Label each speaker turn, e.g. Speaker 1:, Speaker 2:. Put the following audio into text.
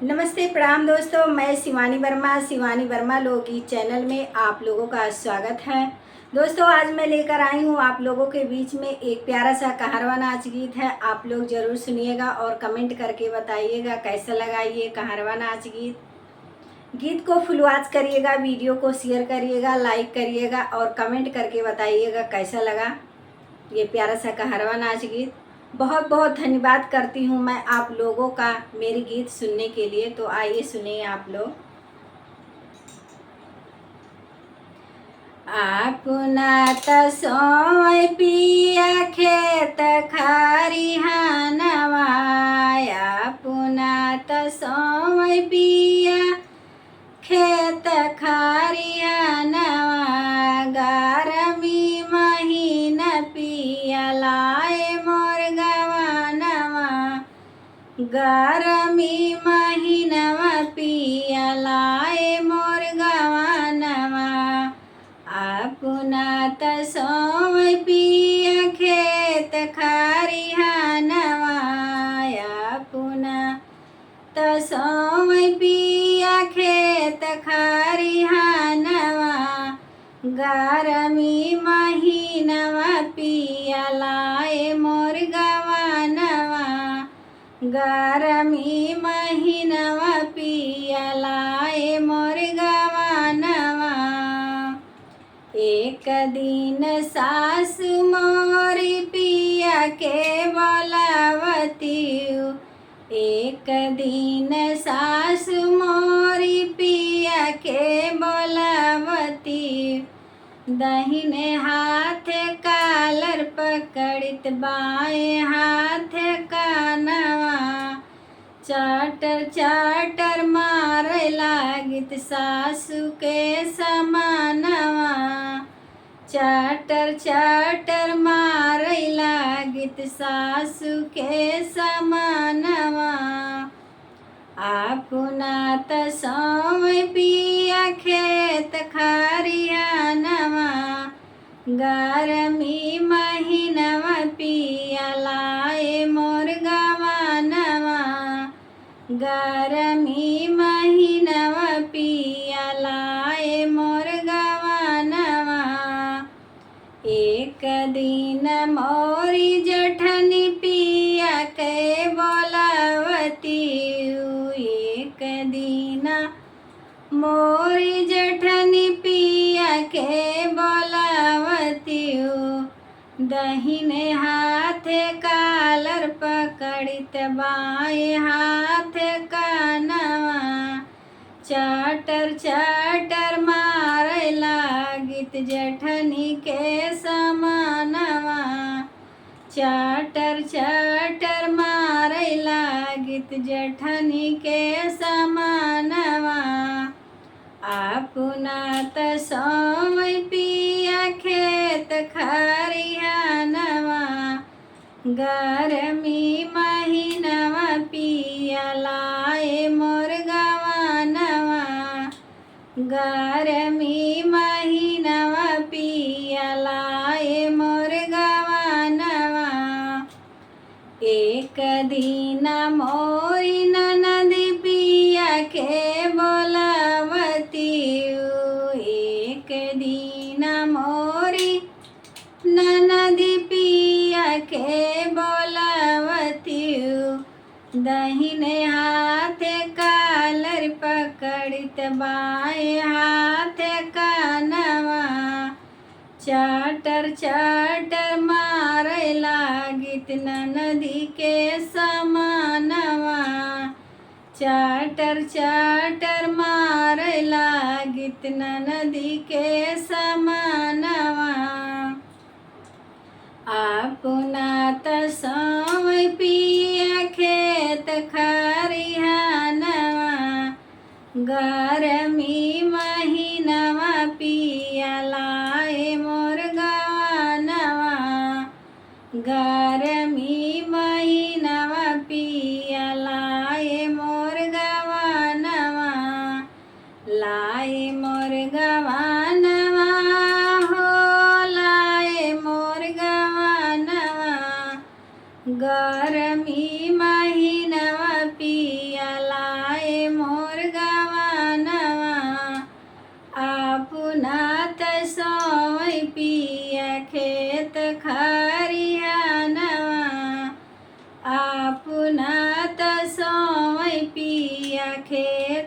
Speaker 1: नमस्ते प्रणाम दोस्तों, मैं शिवानी वर्मा लोकगीत चैनल में आप लोगों का स्वागत है। दोस्तों, आज मैं लेकर आई हूँ आप लोगों के बीच में एक प्यारा सा कहरवा नाच गीत है। आप लोग ज़रूर सुनिएगा और कमेंट करके बताइएगा कैसा लगा ये कहरवा नाच गीत को फुल वॉच करिएगा, वीडियो को शेयर करिएगा, लाइक करिएगा और कमेंट करके बताइएगा कैसा लगा ये प्यारा सा कहरवा नाच गीत। बहुत बहुत धन्यवाद करती हूँ मैं आप लोगों का मेरी गीत सुनने के लिए। तो आइए सुनिए आप लोग। आपना तसोय पिया खेत खरिहानवा, आपना तसोय पिया खेत खरिहानवा, गारमी महीन पिया लाए मोर गवानवा, गारमी महीनवा पिया लाए मोर गवानवा, आपना तसोय पिया खेत खरिहानवा, आपना तसोय पिया खेत खरिहानवा, गारमी महीनवा पिया लाए मोर गवानवा, गारमी महीनवा पिया लाए मोर गवानवा। एक दिन सासु मोरी पिया के बोलावती, एक दिन सासु मोरी पिया के बोलावती, दाहिने हाथ कालर पकड़ित बाएं हाथ कानवा, चाटर चाटर मारे लागित सासु के समानवा, चाटर चाटर मारे लागित सासु के समानवा, आपना तसोय पिया खेत खरिहानवा, गारमी महीनवा पिया लाए मोर गवानवा, गारमी महीनवा पिया लाए मोर गवानवा। एक दिन मोरी जठनी पिया के बोलावती, एक दिन मोरी जठनी पिया के बोलावती, दाहिने हाथ कालर पकड़ित बाएं हाथ कानवा, चाटर चाटर मारे लागित जठनी के समानवा, चाटर चाटर मारे लागित जठनी के समानवा, आपना तसोय पिया खेत खरिहानवा, गारमी महीनवा पिया लाए मोर गवानवा, गारमी महीनवा पिया लाए मोर गवानवा। एक दिन मोरी ननदी पिया के बोलावती, एक दिन मोरी ननदी पिया के बोलावती, दाहिने हाथ कालर पकड़ित बाएं हाथ कानवा, चाटर चाटर मारे लागित ननदी के समानवा, चाटर चाटर मारे लागित ननदी के समानवा, आपना तसोय पिया खेत खरिहानवा, गारमी महीनवा पिया लाए मोर गवानवा, गारमी महीनवा पिया लाए मोर गवानवा, लाए मोर गवानवा हो लाए मोर गवानवा, गरमी महीनवा पिया लाए नात सोई पिया खेत खरियानवा आप नात सोई पिया खेत